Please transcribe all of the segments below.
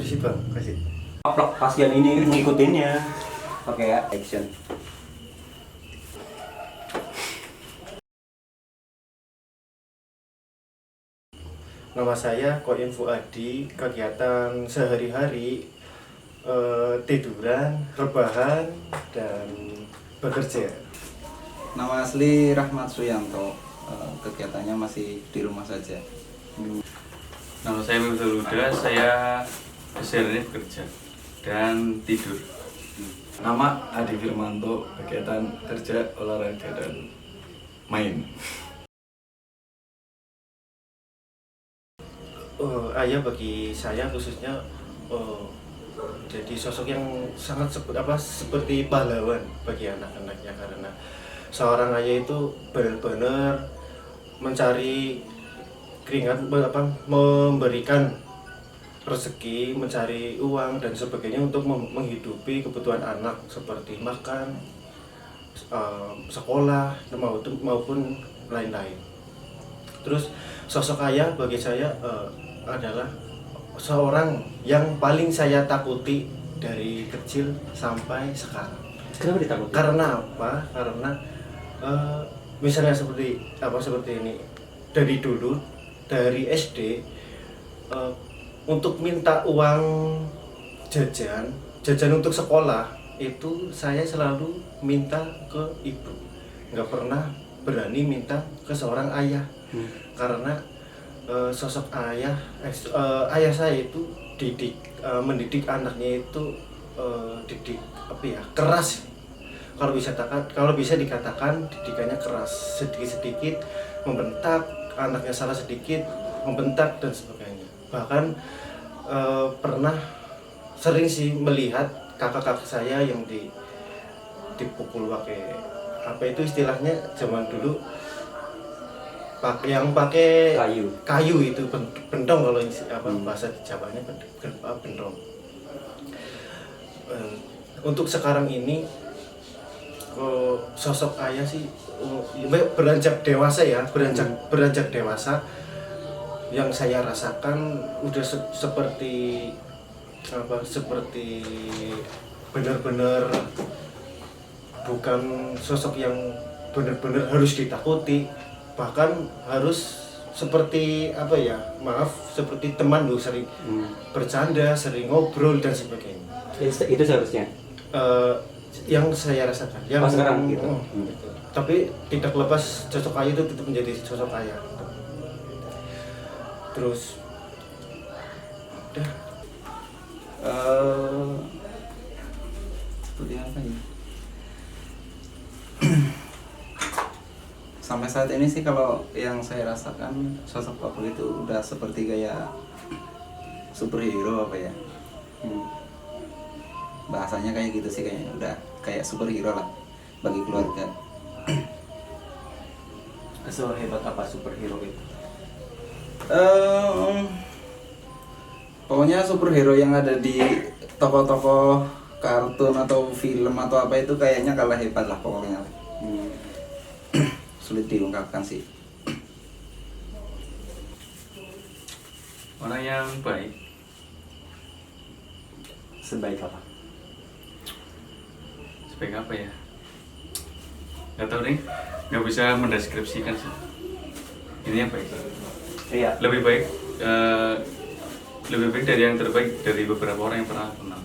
Kasih bang, kasih. Vlog pasien ini ngikutinnya pakai action. Nama saya Koin Fuadi. Kegiatan sehari-hari tiduran, rebahan, dan bekerja. Nama asli Rahmat Suyanto. Kegiatannya masih di rumah saja. Nama saya Miftul Huda, saya sehari bekerja dan tidur. Nama Adi Firmanto, kegiatan kerja, olahraga, dan main. Ayah bagi saya khususnya jadi sosok yang sangat seperti pahlawan bagi anak-anaknya, karena seorang ayah itu benar-benar mencari keringat, memberikan rezeki, mencari uang dan sebagainya untuk menghidupi kebutuhan anak seperti makan, sekolah maupun lain-lain. Terus sosok ayah bagi saya adalah seorang yang paling saya takuti dari kecil sampai sekarang. Kenapa ditakuti? Karena apa? Karena misalnya seperti ini, dari dulu, dari SD, untuk minta uang jajan untuk sekolah itu saya selalu minta ke ibu, nggak pernah berani minta ke seorang ayah. Karena sosok ayah saya itu mendidik anaknya itu keras. Kalau bisa dikatakan didikannya keras, sedikit-sedikit membentak, anaknya salah sedikit membentak dan sebagainya. Bahkan pernah sering sih melihat kakak-kakak saya yang dipukul pakai apa itu istilahnya zaman dulu, yang pakai kayu itu bendong, kalau bahasa Jawanya bendong. Untuk sekarang ini sosok ayah sih beranjak dewasa ya, beranjak dewasa, yang saya rasakan udah seperti benar-benar bukan sosok yang benar-benar harus ditakuti, bahkan harus seperti seperti teman loh, sering bercanda, sering ngobrol dan sebagainya. Itu seharusnya yang saya rasakan yang sekarang gitu. Gitu. Tapi tidak lepas sosok ayah itu tetap menjadi sosok ayah. Terus Seperti apa ya? Sampai saat ini sih kalau yang saya rasakan, sosok Papu itu udah seperti kayak superhero apa ya, bahasanya kayak gitu sih, kayaknya udah kayak superhero lah bagi keluarga. Sehebat apa superhero itu? Pokoknya superhero yang ada di tokoh-tokoh kartun atau film atau apa itu kayaknya kalah hebat lah pokoknya. Sulit diungkapkan sih. Orang yang baik. Sebaik apa? Sebaik apa ya? Gak tau nih, gak bisa mendeskripsikan sih. Ini yang baik. Iya. Lebih baik dari yang terbaik dari beberapa orang yang pernah kenal.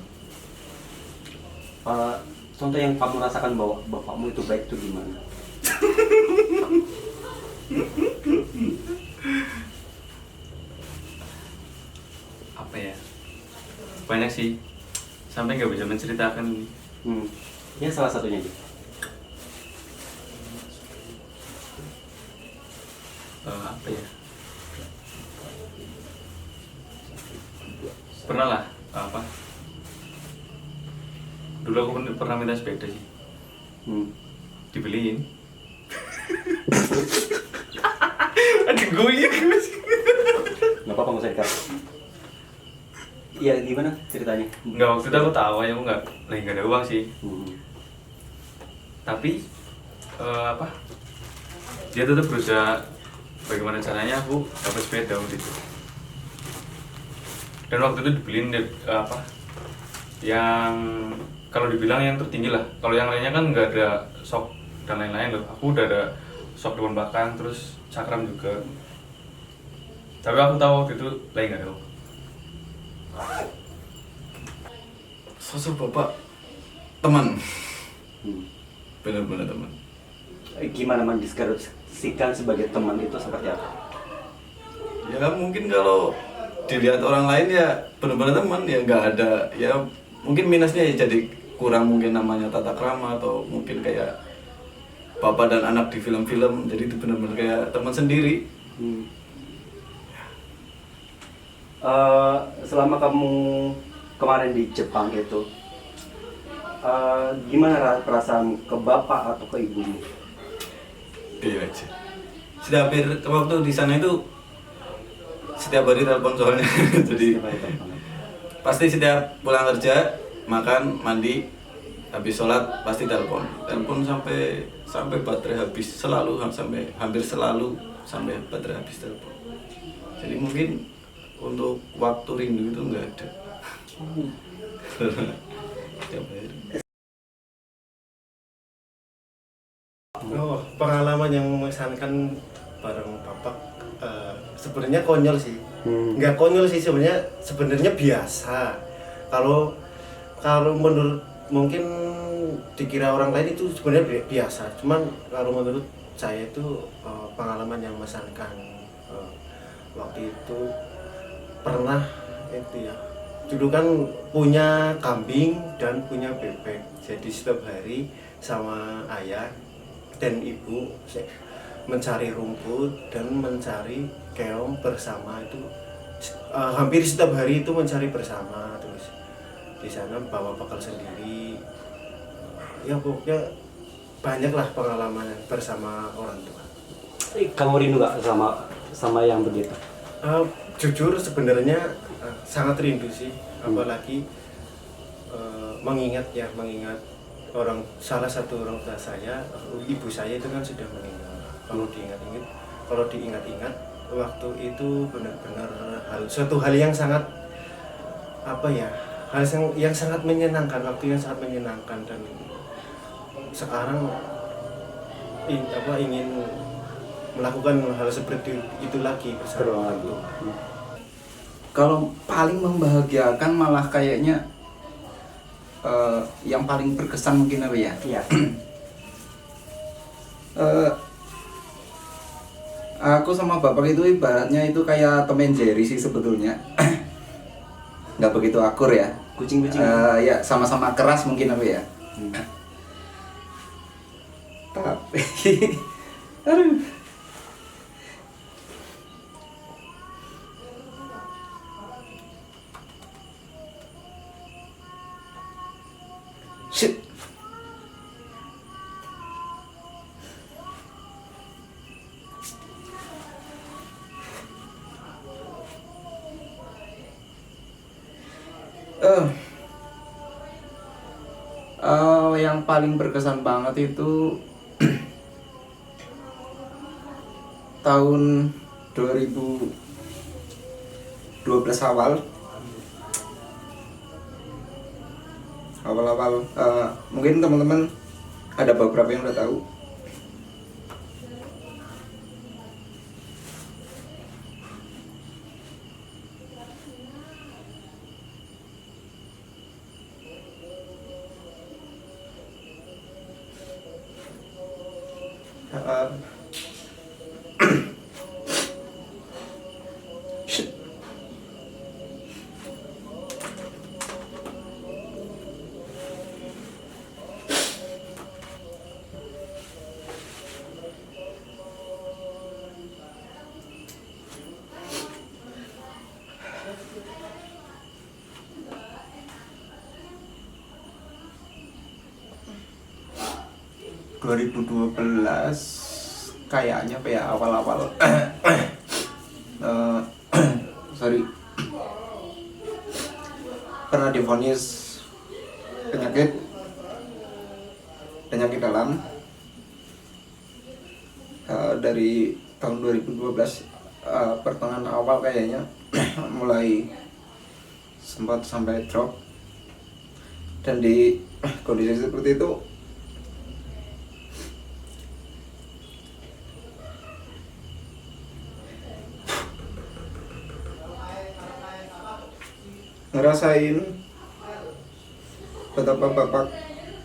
Contoh yang kamu rasakan bahwa bapakmu itu baik itu gimana? Apa ya? Banyak sih, sampai nggak bisa menceritakan ini. Ya salah satunya aja. Apa ya? Pernah lah dulu aku pernah minta sepeda sih, dibeliin. Aduh goyang mas. Nggak apa-apa, nggak usah dikasih. Iya, gimana ceritanya? Nggak, waktu itu aku tahu ya, aku nggak ada uang sih. Tapi dia tetap berusaha bagaimana caranya aku dapat sepeda waktu itu. Dan waktu itu dibeliin apa yang kalau dibilang yang tertinggi lah. Kalau yang lainnya kan nggak ada shock dan lain-lain loh. Aku udah ada shock depan belakang, terus cakram juga. Tapi aku tahu waktu itu lagi nggak tahu. Sosok bapak teman, Hmm. benar-benar teman. Gimana mendeskripsikan sebagai teman itu seperti apa? Ya mungkin kalau dilihat orang lain ya benar-benar teman, ya nggak ada, ya mungkin minusnya ya jadi kurang mungkin namanya tata krama, atau mungkin kayak bapak dan anak di film-film, jadi itu benar-benar kayak teman sendiri. Hmm. Selama kamu kemarin di Jepang itu, gimana perasaan ke bapak atau ke ibumu? Iya aja. Setiap waktu di sana itu setiap hari telepon soalnya. Jadi pasti setiap pulang kerja, makan, mandi, habis sholat pasti telepon sampai baterai habis, selalu sampai hampir selalu sampai baterai habis telepon. Jadi mungkin untuk waktu rindu itu nggak ada. Setiap hari. Oh, pengalaman yang mengesankan bareng bapak sebenarnya konyol sih. Nggak konyol sih sebenarnya biasa. Kalau menurut mungkin dikira orang lain itu sebenarnya biasa. Cuman kalau menurut saya itu pengalaman yang mengesankan. Waktu itu pernah itu ya. Dulu kan punya kambing dan punya bebek. Jadi setiap hari sama ayah dan ibu mencari rumput dan mencari keong bersama itu hampir setiap hari itu mencari bersama, terus di sana bawa bekal sendiri, ya pokoknya banyaklah pengalaman bersama orang tua. Kamu rindu nggak sama yang begitu? Jujur sebenarnya sangat rindu sih, apalagi mengingat salah satu orang tua saya, ibu saya itu kan sudah meninggal. Kalau diingat-ingat waktu itu benar-benar suatu hal yang sangat yang sangat menyenangkan, waktu yang sangat menyenangkan, dan sekarang ingin melakukan hal seperti itu lagi bersama orang tua. Kalau paling membahagiakan malah kayaknya yang paling berkesan mungkin apa ya? Iya. Aku sama bapak itu ibaratnya itu kayak Tom and Jerry sih sebetulnya. Nggak begitu akur ya. Kucing-kucing. Ya sama-sama keras mungkin apa ya. Tapi aduh. Shit. Yang paling berkesan banget itu tahun 2012 awal mungkin teman-teman ada beberapa yang udah tahu. Shit. Kayaknya apa ya, awal-awal sorry, pernah divonis penyakit dalam dari tahun 2012 pertengahan awal kayaknya mulai sempat sampai drop, dan di kondisi seperti itu ngerasain betapa bapak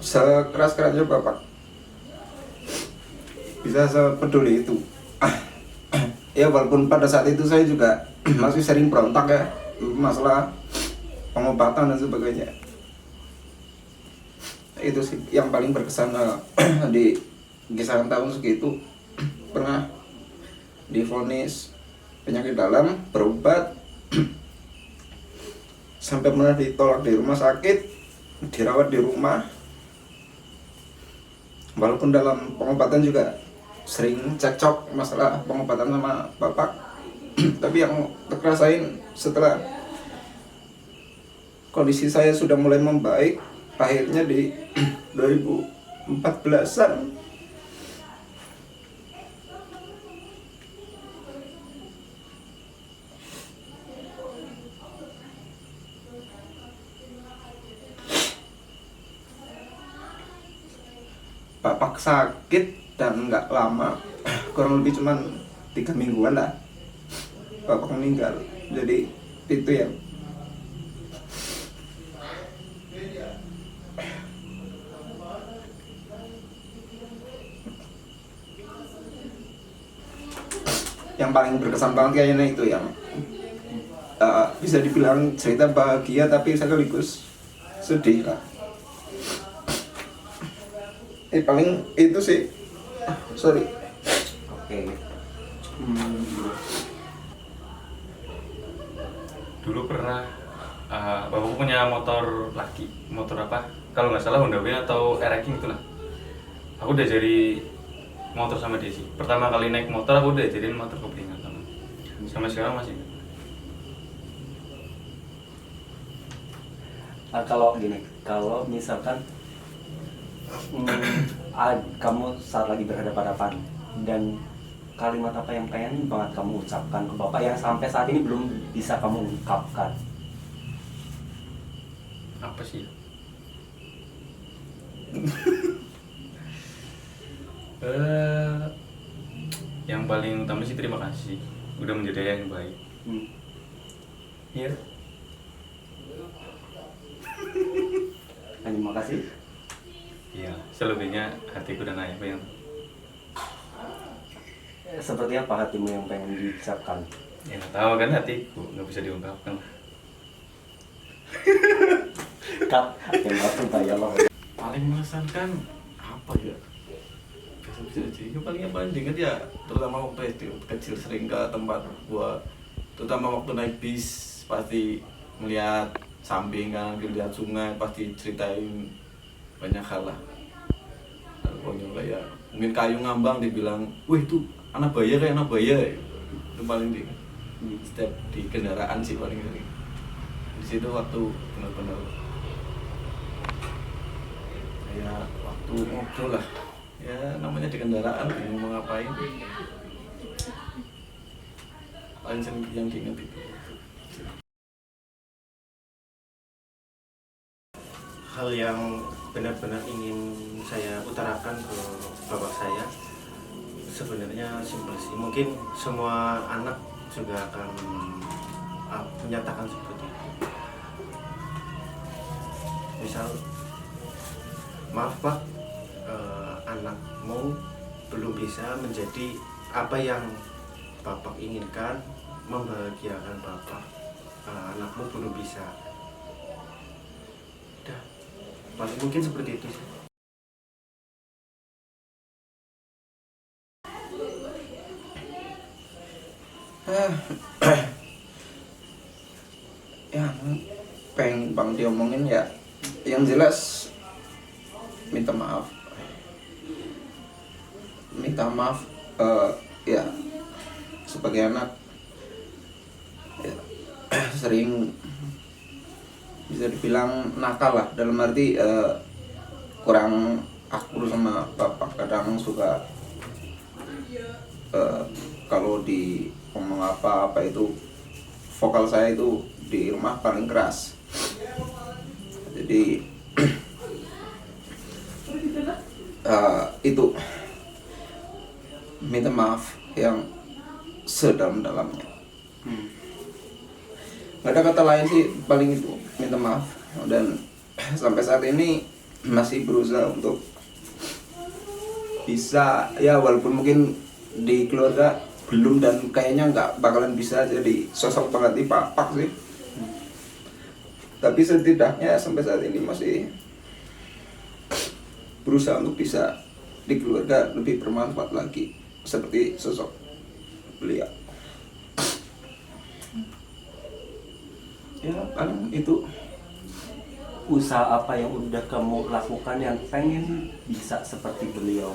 sekeras-kerasnya bapak bisa sepeduli itu. Ya walaupun pada saat itu saya juga masih sering berontak ya masalah pengobatan dan sebagainya. Itu sih yang paling berkesan di kisaran tahun segitu. Pernah divonis penyakit dalam, berobat sampai pernah ditolak di rumah sakit, dirawat di rumah. Walaupun dalam pengobatan juga sering cekcok masalah pengobatan sama bapak, tapi yang terrasain setelah kondisi saya sudah mulai membaik, akhirnya di 2014-an bapak sakit dan nggak lama, kurang lebih cuman 3 mingguan lah bapak meninggal. Jadi itu yang paling berkesan banget kayaknya, itu yang bisa dibilang cerita bahagia tapi sekaligus sedih lah. Paling itu sih. Sorry. Oke. Dulu pernah bapakku punya motor laki, motor apa? Kalau nggak salah Honda Wing atau Air-King itulah. Aku udah jadi motor sama dia sih. Pertama kali naik motor aku udah jadiin motor kepingan sama. Sampai sekarang masih. Kalau gini, kalau misalkan kamu saat lagi berhadapan-hadapan dan kalimat apa yang pengen banget kamu ucapkan ke bapak yang sampai saat ini belum bisa kamu ungkapkan? Apa sih? Yang paling utama sih terima kasih udah menjadi ayah yang baik. Iya. Terima kasih. Iya, selebihnya hatiku dan ayahku yang Seperti apa hatimu yang pengen diucapkan? ya nggak tahu kan, hatiku nggak bisa diungkapkan. Kak, yang langsung tanya lo. Paling mengesankan apa ya? Bisa jadi yang paling diingat ya, terutama waktu SD kecil sering ke tempat gua, terutama waktu naik bis pasti melihat samping kan, lihat sungai, pasti ceritain banyak hal lah. Konyol kayak mungkin kayu ngambang dibilang, wih itu anak bayar kayak anak bayar, itu paling di setiap di kendaraan sih paling sering. Di situ waktu benar-benar kayak waktu ngobrol lah, ya namanya di kendaraan bingung mau ngapain, paling sering yang diingat itu. Hal yang benar-benar ingin saya utarakan ke bapak saya sebenarnya simpel sih. Mungkin semua anak juga akan menyatakan seperti itu. Misal, maaf pak, anakmu belum bisa menjadi apa yang bapak inginkan, membahagiakan bapak. Anakmu belum bisa. Udah, paling mungkin seperti itu sih. Ya pengen bang diomongin ya, yang jelas minta maaf ya, sebagai anak ya, sering bisa dibilang nakal lah, dalam arti kurang akur sama bapak. Kadang suka kalau di ngomong apa itu vokal saya itu di rumah paling keras. Jadi itu minta maaf yang sedalam-dalamnya. Nggak ada kata lain sih, paling itu minta maaf. Dan sampai saat ini masih berusaha untuk bisa, ya walaupun mungkin di keluarga belum dan kayaknya nggak bakalan bisa jadi sosok pengganti Papak sih, tapi setidaknya sampai saat ini masih berusaha untuk bisa di keluarga lebih bermanfaat lagi seperti sosok beliau. Ya paling itu. Usaha apa yang udah kamu lakukan yang pengen bisa seperti beliau?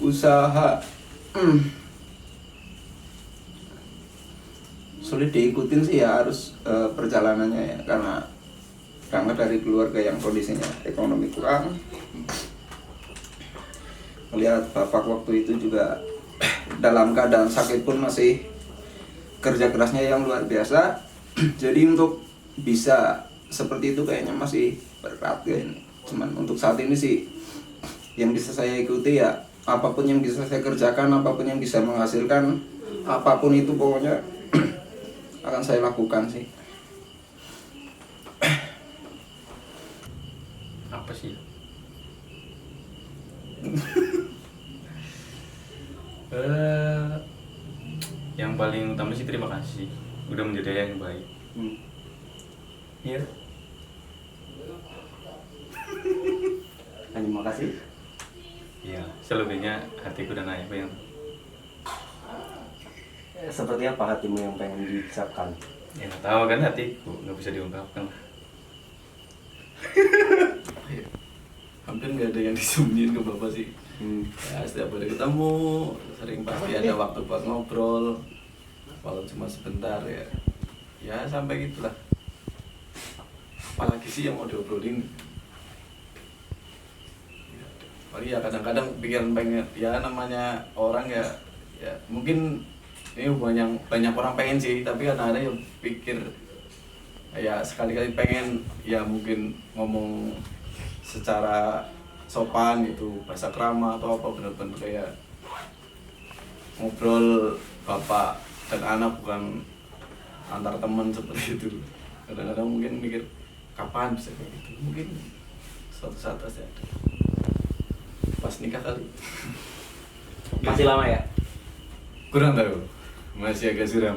Usaha sulit diikutin sih ya, harus perjalanannya ya, karena dari keluarga yang kondisinya ekonomi kurang. Melihat bapak waktu itu juga dalam keadaan sakit pun masih kerja kerasnya yang luar biasa. Jadi untuk bisa seperti itu kayaknya masih berat ya ini. Cuman untuk saat ini sih yang bisa saya ikuti ya apapun yang bisa saya kerjakan, apapun yang bisa menghasilkan, apapun itu pokoknya akan saya lakukan sih. Apa sih? Yang paling utama sih terima kasih udah menjadi ayah yang baik. Iya. Terima kasih. Iya, selebihnya hatiku dan ayahku yang Seperti apa hatimu yang pengen diucapkan? ya nggak tahu kan, hatiku nggak bisa diungkapkan lah. Hampir nggak ada yang disembunyiin ke bapak sih. Ya, setiap hari ketemu sering pasti ada waktu buat ngobrol, walau cuma sebentar ya. Ya sampai gitulah. Apalagi sih yang mau diobrolin? Ya kadang-kadang pikiran pengen, ya namanya orang ya mungkin ini banyak orang pengen sih, tapi kadang-kadang ya pikir ya sekali-kali pengen ya mungkin ngomong secara sopan gitu, bahasa krama atau apa, bener-bener kayak ngobrol bapak dan anak, bukan antar teman seperti itu. Kadang-kadang mungkin mikir kapan bisa kayak gitu, mungkin suatu saat pasti ada, pas nikah kali. Masih lama ya? Kurang tahu, masih agak suram.